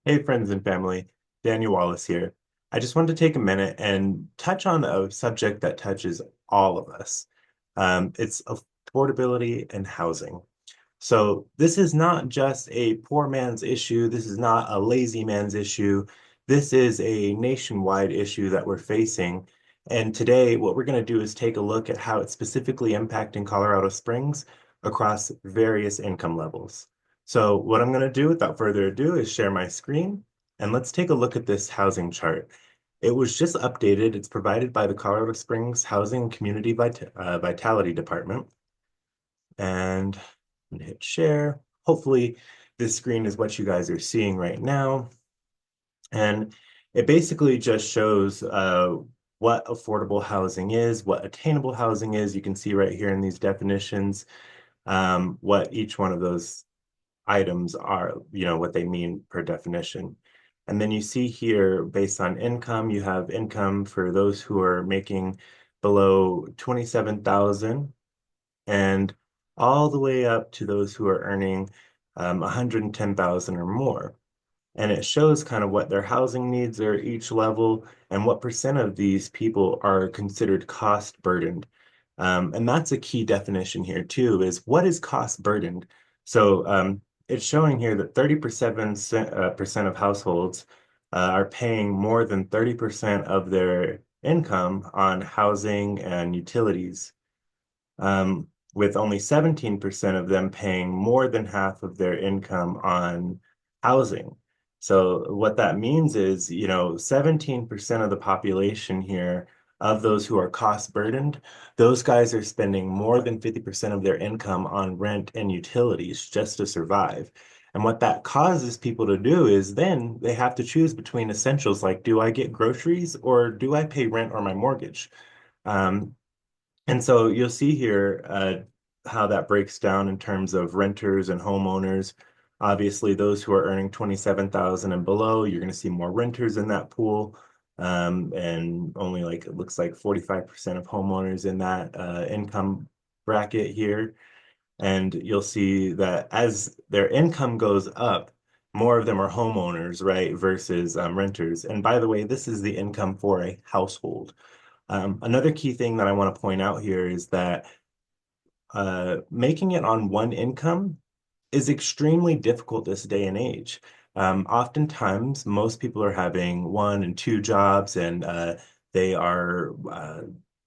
Hey, friends and family, Daniel Wallace here. I just wanted to take a minute and touch on a subject that touches all of us. It's affordability and housing. So, this is not just a poor man's issue. This is not a lazy man's issue. This is a nationwide issue that we're facing. And today, what we're going to do is take a look at how it's specifically impacting Colorado Springs across various income levels. So what I'm going to do without further ado is share my screen and let's take a look at this housing chart. It was just updated. It's provided by the Colorado Springs Housing and Community Vitality Department. And I'm gonna hit share. Hopefully this screen is what you guys are seeing right now. And it basically just shows what affordable housing is, what attainable housing is. You can see right here in these definitions what each one of those items are, what they mean per definition. And then you see here, based on income, you have income for those who are making below 27,000 and all the way up to those who are earning 110,000 or more. And it shows kind of what their housing needs are each level and what percent of these people are considered cost burdened. And that's a key definition here too, is what is cost burdened? So it's showing here that 37% percent of households are paying more than 30% of their income on housing and utilities, with only 17% of them paying more than half of their income on housing. So what that means is, 17% of the population here of those who are cost burdened, those guys are spending more than 50% of their income on rent and utilities just to survive. And what that causes people to do is then they have to choose between essentials like, do I get groceries or do I pay rent or my mortgage? Um, and so you'll see here how that breaks down in terms of renters and homeowners. Obviously, those who are earning 27,000 and below, you're going to see more renters in that pool. And only like it looks like 45% of homeowners in that income bracket here. And you'll see that as their income goes up, more of them are homeowners, right, versus renters. And by the way, this is the income for a household. Another key thing that I want to point out here is that making it on one income is extremely difficult this day and age. Oftentimes, most people are having one and two jobs, and they are,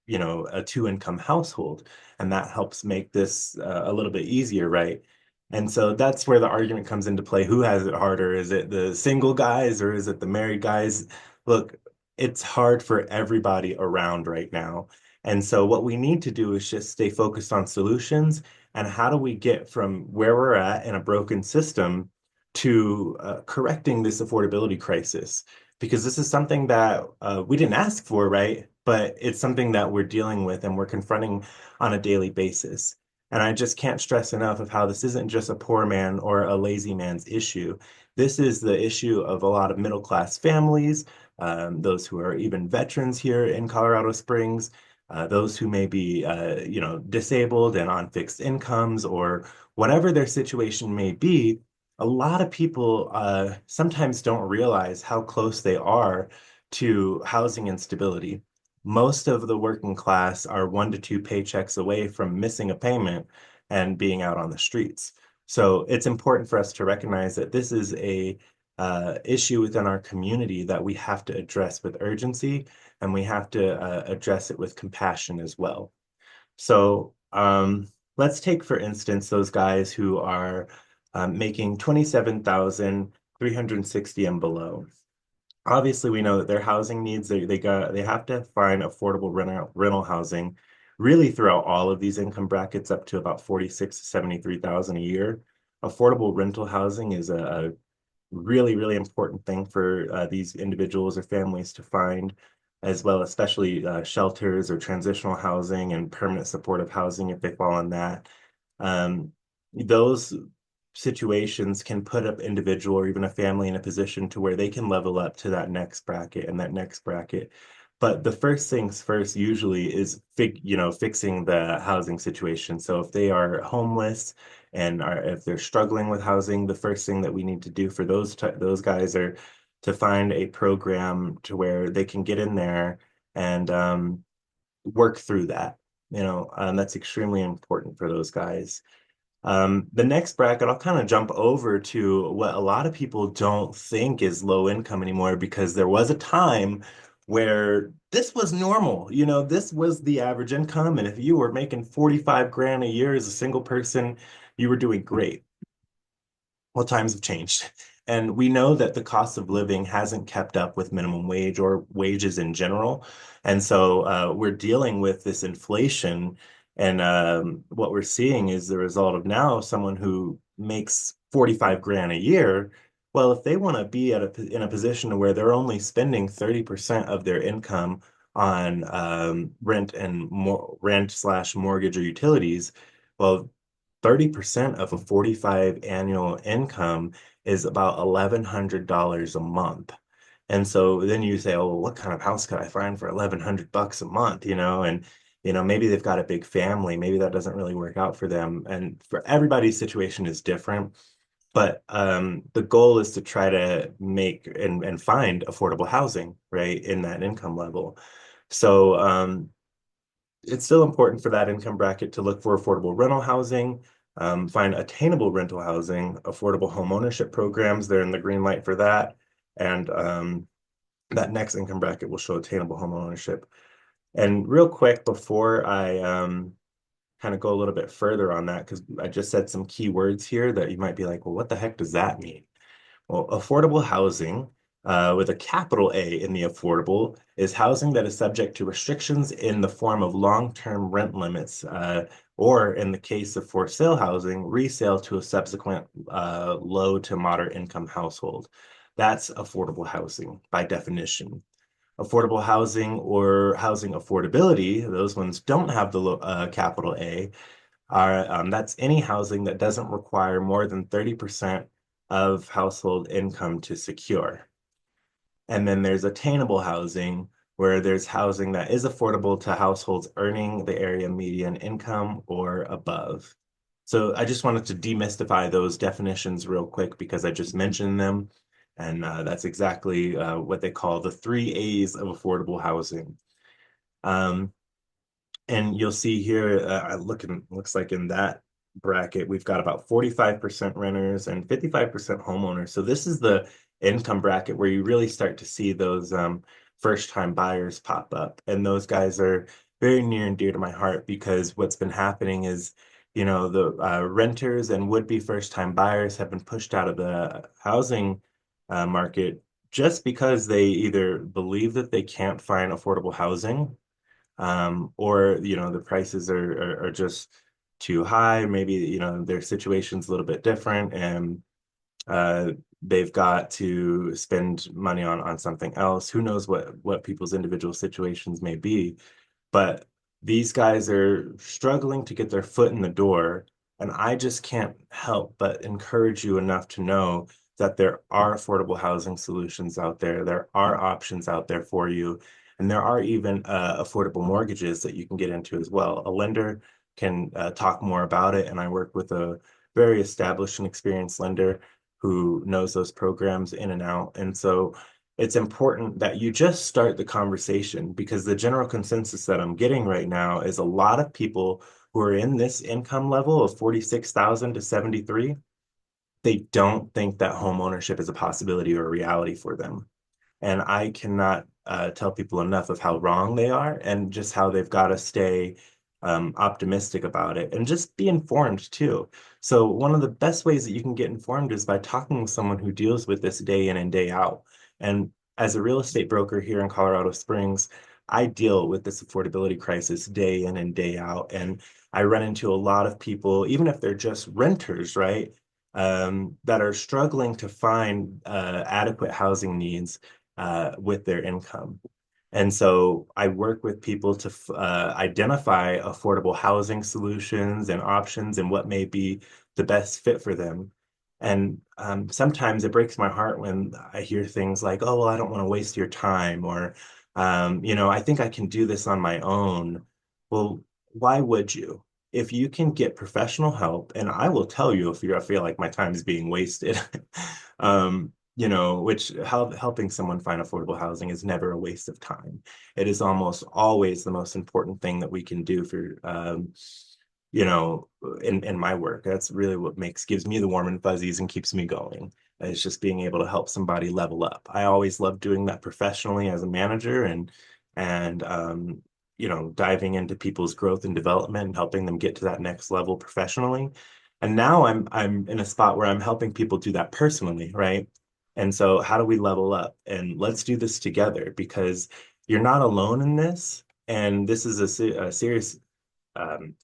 a two-income household, and that helps make this a little bit easier, right? And so that's where the argument comes into play. Who has it harder? Is it the single guys or is it the married guys? Look, it's hard for everybody around right now. And so what we need to do is just stay focused on solutions and how do we get from where we're at in a broken system to correcting this affordability crisis? Because this is something that we didn't ask for, right? But it's something that we're dealing with and we're confronting on a daily basis. And I just can't stress enough of how this isn't just a poor man or a lazy man's issue. This is the issue of a lot of middle class families, those who are even veterans here in Colorado Springs, those who may be, disabled and on fixed incomes or whatever their situation may be. A lot of people sometimes don't realize how close they are to housing instability. Most of the working class are 1 to 2 paychecks away from missing a payment and being out on the streets. So it's important for us to recognize that this is a issue within our community that we have to address with urgency and we have to address it with compassion as well. So let's take, for instance, those guys who are making 27,360 and below. Obviously, we know that their housing needs, they have to find affordable rental housing really throughout all of these income brackets up to about 46 to 73,000 a year. Affordable rental housing is a really, really important thing for these individuals or families to find, as well, especially shelters or transitional housing and permanent supportive housing if they fall on that. Those situations can put up individual or even a family in a position to where they can level up to that next bracket and that next bracket. But the first things first usually is fixing the housing situation. So if they are homeless and are if they're struggling with housing, the first thing that we need to do for those guys are to find a program to where they can get in there and work through that. That's extremely important for those guys. The next bracket, I'll kind of jump over to what a lot of people don't think is low income anymore because there was a time where this was normal. This was the average income. And if you were making 45 grand a year as a single person, you were doing great. Well, times have changed. And we know that the cost of living hasn't kept up with minimum wage or wages in general. And so we're dealing with this inflation. And what we're seeing is the result of now someone who makes 45 grand a year. Well, if they want to be in a position where they're only spending 30% of their income on rent slash mortgage or utilities, well, 30% of a 45 annual income is about $1,100 a month. And so then you say, oh, well, what kind of house could I find for 1,100 bucks a month, And maybe they've got a big family, maybe that doesn't really work out for them. And for everybody's situation is different. But the goal is to try to make and find affordable housing, right, in that income level. So it's still important for that income bracket to look for affordable rental housing, find attainable rental housing, affordable home ownership programs. They're in the green light for that. And that next income bracket will show attainable home ownership. And real quick, before I kind of go a little bit further on that, because I just said some key words here that you might be like, well, what the heck does that mean? Well, affordable housing, with a capital A in the affordable, is housing that is subject to restrictions in the form of long-term rent limits, or in the case of for sale housing, resale to a subsequent low to moderate income household. That's affordable housing by definition. Affordable housing or housing affordability, those ones don't have the capital A, that's any housing that doesn't require more than 30% of household income to secure. And then there's attainable housing, where there's housing that is affordable to households earning the area median income or above. So I just wanted to demystify those definitions real quick because I just mentioned them. And that's exactly what they call the three A's of affordable housing. Um, and you'll see here, looks like in that bracket, we've got about 45% renters and 55% homeowners. So this is the income bracket where you really start to see those first-time buyers pop up. And those guys are very near and dear to my heart because what's been happening is, the renters and would-be first-time buyers have been pushed out of the housing market just because they either believe that they can't find affordable housing, or the prices are just too high. Maybe their situation's a little bit different, and uh, they've got to spend money on something else. Who knows what people's individual situations may be, but these guys are struggling to get their foot in the door. And I just can't help but encourage you enough to know that there are affordable housing solutions out there. There are options out there for you. And there are even affordable mortgages that you can get into as well. A lender can talk more about it. And I work with a very established and experienced lender who knows those programs in and out. And so it's important that you just start the conversation because the general consensus that I'm getting right now is a lot of people who are in this income level of 46,000 to 73, they don't think that home ownership is a possibility or a reality for them. And I cannot tell people enough of how wrong they are and just how they've got to stay optimistic about it and just be informed too. So, one of the best ways that you can get informed is by talking with someone who deals with this day in and day out. And as a real estate broker here in Colorado Springs, I deal with this affordability crisis day in and day out. And I run into a lot of people, even if they're just renters, right? That are struggling to find adequate housing needs with their income. And so I work with people to identify affordable housing solutions and options and what may be the best fit for them. And sometimes it breaks my heart when I hear things like, oh, well, I don't want to waste your time, or I think I can do this on my own. Well, why would you? If you can get professional help, and I will tell you if I feel like my time is being wasted, which helping someone find affordable housing is never a waste of time. It is almost always the most important thing that we can do for, you know, in my work. That's really what gives me the warm and fuzzies and keeps me going. It's just being able to help somebody level up. I always love doing that professionally as a manager and diving into people's growth and development and helping them get to that next level professionally. And now I'm in a spot where I'm helping people do that personally, right? And so how do we level up? And let's do this together because you're not alone in this. And this is a serious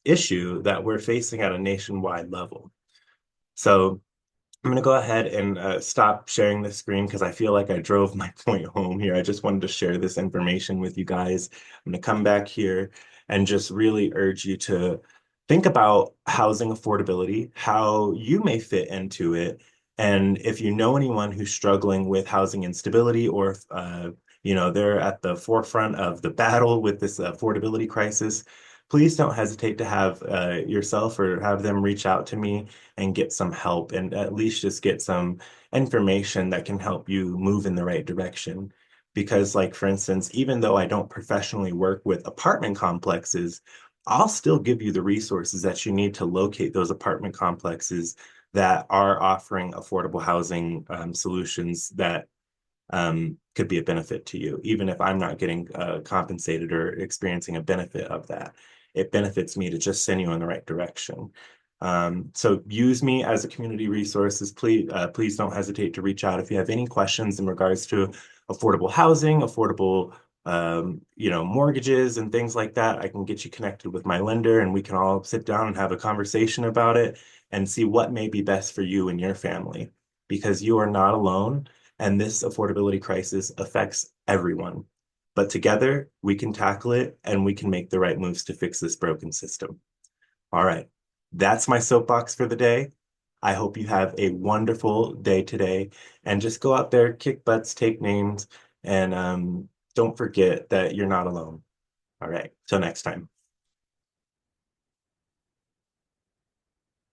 issue that we're facing at a nationwide level. So I'm going to go ahead and stop sharing the screen because I feel like I drove my point home here. I just wanted to share this information with you guys. I'm going to come back here and just really urge you to think about housing affordability, how you may fit into it. And if you know anyone who's struggling with housing instability or they're at the forefront of the battle with this affordability crisis, please don't hesitate to have yourself or have them reach out to me and get some help and at least just get some information that can help you move in the right direction. Because, like, for instance, even though I don't professionally work with apartment complexes, I'll still give you the resources that you need to locate those apartment complexes that are offering affordable housing solutions that could be a benefit to you, even if I'm not getting compensated or experiencing a benefit of that. It benefits me to just send you in the right direction. So use me as a community resources. Please don't hesitate to reach out if you have any questions in regards to affordable housing, affordable mortgages and things like that. I can get you connected with my lender and we can all sit down and have a conversation about it and see what may be best for you and your family because you are not alone. And this affordability crisis affects everyone. But together, we can tackle it and we can make the right moves to fix this broken system. All right. That's my soapbox for the day. I hope you have a wonderful day today and just go out there, kick butts, take names, and don't forget that you're not alone. All right. Till next time.